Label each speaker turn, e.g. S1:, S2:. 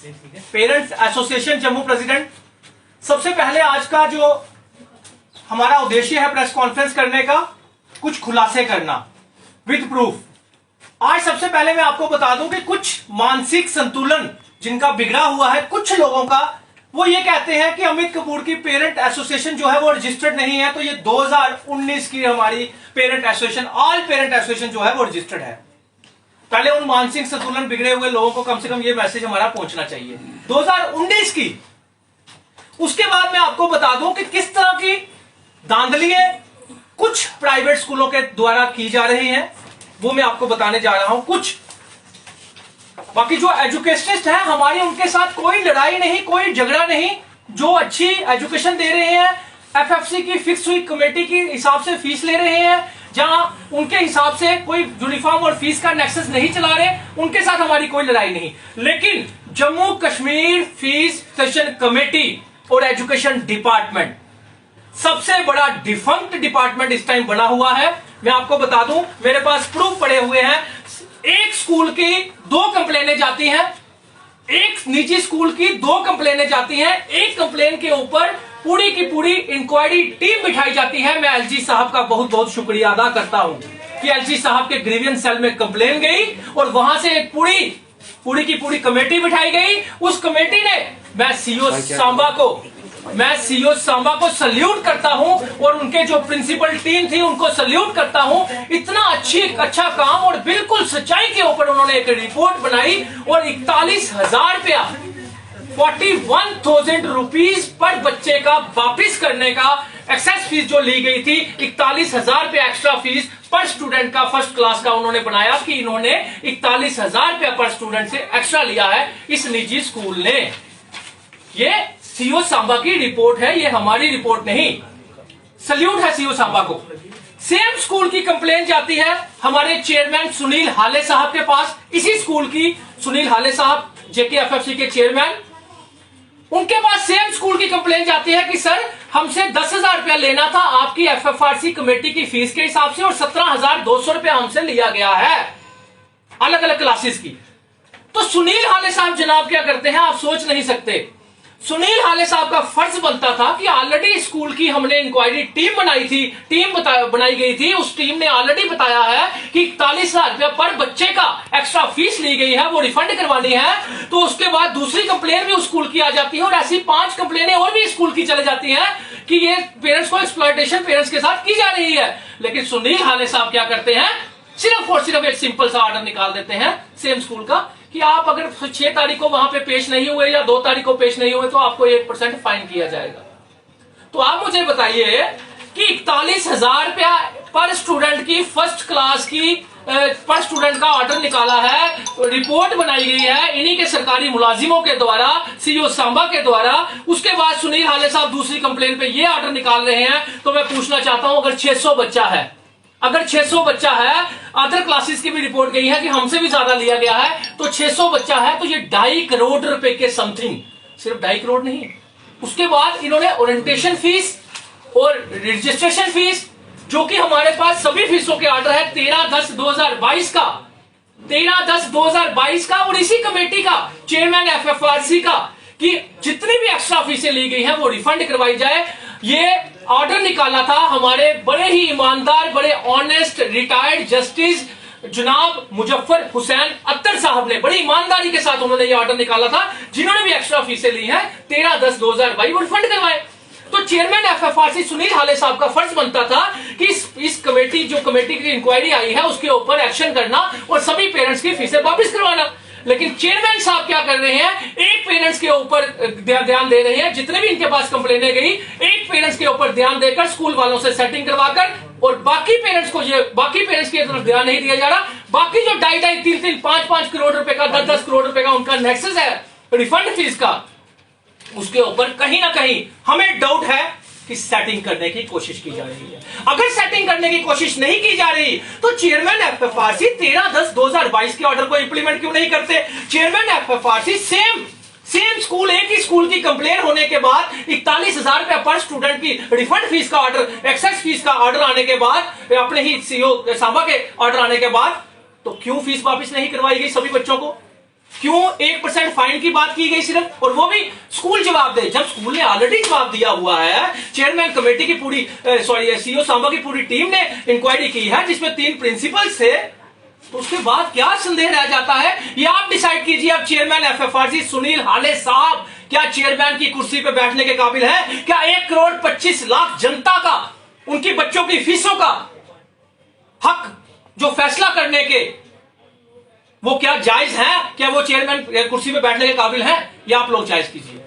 S1: Parents association Jammu president. सबसे पहले आज का जो हमारा उद्देश्य है प्रेस कॉन्फ्रेंस करने का, कुछ खुलासे करना विद प्रूफ। आज सबसे पहले मैं आपको बता दूं कि कुछ मानसिक संतुलन जिनका बिगड़ा हुआ है कुछ लोगों का, वो ये कहते हैं कि अमित कपूर की पेरेंट एसोसिएशन जो है वो रजिस्टर्ड नहीं है। तो ये 2019 की हमारी parent association, all parent association जो है वो रजिस्टर्ड है। पहले उन मानसिक संतुलन बिगड़े हुए लोगों को कम से कम ये मैसेज हमारा पहुंचना चाहिए 2019 की। उसके बाद मैं आपको बता दूं कि किस तरह की धांधलियां कुछ प्राइवेट स्कूलों के द्वारा की जा रही हैं, वो मैं आपको बताने जा रहा हूं कुछ। बाकी जो एजुकेशनिस्ट हैं हमारी, उनके साथ कोई लड़ाई नहीं, कोई झगड़ा नहीं। जो अच्छी एजुकेशन दे रहे हैं, एफएफसी की फिक्स हुई कमेटी के हिसाब से फीस ले रहे हैं, जहां उनके हिसाब से कोई यूनिफॉर्म और फीस का नेक्सस नहीं चला रहे, उनके साथ हमारी कोई लड़ाई नहीं। लेकिन Jammu Kashmir fees session committee और एजुकेशन डिपार्टमेंट सबसे बड़ा डिफंक्ट डिपार्टमेंट इस टाइम बना हुआ है। मैं आपको बता दूं, मेरे पास प्रूफ पड़े हुए हैं। एक स्कूल की 2 कंप्लेनें जाती हैं, एक निजी स्कूल की 2 कंप्लेनें जाती हैं। एक कंप्लेन के ऊपर पूरी की पूरी इंक्वायरी टीम बिठाई जाती है। मैं एलजी साहब का बहुत बहुत शुक्रिया अदा करता हूं कि एलजी साहब के ग्रीवियंस सेल में कंप्लेन गई और वहां से एक पूरी की पूरी कमेटी बिठाई गई। उस कमेटी ने, मैं सीओ सांबा को सल्यूट करता हूं और उनके जो प्रिंसिपल टीम थी उनको सल्यूट करता हूं। इतना अच्छा काम और बिल्कुल सच्चाई के ऊपर उन्होंने एक रिपोर्ट बनाई और 41,000 रुपया 41,000 रुपीज पर बच्चे का वापिस करने का एक्सेस फीस जो ली गई थी, 41,000 रुपया एक्स्ट्रा फीस पर स्टूडेंट का फर्स्ट क्लास का उन्होंने बनाया कि इन्होंने 41,000 रुपया पर स्टूडेंट से एक्स्ट्रा लिया है इस निजी स्कूल ने। ये सीओ सांबा की रिपोर्ट है, ये हमारी रिपोर्ट नहीं। सल्यूट है सीओ सांबा को। सेम स्कूल की कंप्लेन जाती है हमारे चेयरमैन सुनील हाले साहब के पास। इसी स्कूल की सुनील हाले साहब जेकेएफएफसी के चेयरमैन, उनके पास सेम स्कूल की कंप्लेन जाती है कि सर हमसे 10,000 रुपया लेना था आपकी एफएफआरसी कमेटी की फीस के हिसाब से और 17,200 रुपया हमसे लिया गया है अलग अलग क्लासेस की। तो सुनील हाले साहब जनाब क्या करते हैं आप सोच नहीं सकते। सुनील हाले साहब का फर्ज बनता था कि ऑलरेडी स्कूल की हमने इंक्वायरी टीम बनाई थी, बनाई गई थी। उस टीम ने ऑलरेडी बताया है कि 41,000 रुपया पर बच्चे का एक्स्ट्रा फीस ली गई है, वो रिफंड करवानी है। तो उसके बाद दूसरी कंप्लेन भी उस स्कूल की आ जाती है और ऐसी 5 कंप्लेनें और भी स्कूल की चले जाती हैं कि ये पेरेंट्स को एक्सप्लॉयटेशन पेरेंट्स के साथ की जा रही है। लेकिन सुनील हाले साहब क्या करते हैं, सिर्फ और सिर्फ एक सिंपल सा ऑर्डर निकाल देते हैं सेम स्कूल का कि आप अगर 6 तारीख को वहां पे पेश नहीं हुए या 2 तारीख को पेश नहीं हुए तो आपको 1% फाइन किया जाएगा। तो आप मुझे बताइए कि 41,000 रुपया पर स्टूडेंट की फर्स्ट क्लास की पर स्टूडेंट का ऑर्डर निकाला है, रिपोर्ट बनाई गई है इन्हीं के सरकारी मुलाजिमों के द्वारा, सीओ सांबा के द्वारा। उसके बाद सुनील हाले साहब दूसरी कंप्लेन पे ये ऑर्डर निकाल रहे हैं। तो मैं पूछना चाहता हूं, अगर 600 बच्चा है, अगर 600 बच्चा है, अदर क्लासेस की भी रिपोर्ट गई है कि हमसे भी ज्यादा लिया गया है, तो 600 बच्चा है तो ये 2.5 करोड़ रुपए के समथिंग, सिर्फ 2.5 करोड़ नहीं। उसके बाद इन्होंने ओरिएंटेशन फीस और रजिस्ट्रेशन फीस, जो कि हमारे पास सभी फीसों के ऑर्डर है 13/10/2022 का, 13/10/2022 का, और इसी कमेटी का चेयरमैन एफएफआरसी का कि जितनी भी एक्स्ट्रा फीसें ली गई हैं वो रिफंड करवाई जाए। ये ऑर्डर निकाला था हमारे बड़े ही ईमानदार, बड़े ऑनेस्ट रिटायर्ड जस्टिस जनाब मुजफ्फर हुसैन अत्तर साहब ने, बड़ी ईमानदारी के साथ उन्होंने ये ऑर्डर निकाला था। जिन्होंने भी एक्स्ट्रा फीसें ली हैं 13/10/2022 वो रिफंड करवाए। तो चेयरमैन एफएफआरसी सुनील हाले साहब का फर्ज बनता था कि इस कमेटी की इंक्वायरी आई है उसके ऊपर एक्शन करना और सभी पेरेंट्स की फीसें वापस करवाना। लेकिन चेयरमैन साहब क्या कर रहे हैं, एक पेरेंट्स के ऊपर ध्यान दे रहे हैं। जितने भी इनके पास कंप्लेनें गई, एक पेरेंट्स के ऊपर ध्यान देकर स्कूल वालों से सेटिंग करवाकर, और बाकी पेरेंट्स की तरफ ध्यान नहीं दिया जा रहा। बाकी जो 2.5, 3, 5 करोड़ रुपए का, 10 करोड़ रुपए का उनका नेक्सस है रिफंड फीस का, उसके ऊपर कहीं ना कहीं हमें डाउट है कि सेटिंग करने की कोशिश की जा रही है। अगर सेटिंग करने की कोशिश नहीं की जा रही तो चेयरमैन एफएफआरसी 13/10/2022 के ऑर्डर को इंप्लीमेंट क्यों नहीं करते। चेयरमैन एफएफआरसी सेम स्कूल, एक ही स्कूल की कंप्लेन होने के बाद 41,000 रुपया पर स्टूडेंट की रिफंड फीस का ऑर्डर, एक्सेस फीस का ऑर्डर आने के बाद, अपने ही सीओ सांबा के ऑर्डर आने के बाद, तो क्यों फीस वापस नहीं करवाई गई सभी बच्चों को? क्यों 1% फाइन की बात की गई सिर्फ, और वो भी स्कूल जवाब दे, जब स्कूल ने ऑलरेडी जवाब दिया हुआ है। चेयरमैन कमेटी की पूरी सीओ सांबा की पूरी टीम ने इंक्वायरी की है जिसमें 3 प्रिंसिपल्स थे, तो उसके बाद क्या संदेह रह जाता है? ये आप डिसाइड कीजिए। अब चेयरमैन एफएफआरसी सुनील हाले साहब क्या चेयरमैन की कुर्सी पर बैठने के काबिल है? क्या 1,25,00,000 जनता का, उनकी बच्चों की फीसों का हक जो फैसला करने के, वो क्या जायज है? क्या वो चेयरमैन कुर्सी पे बैठने के काबिल है? या आप लोग जायज कीजिए।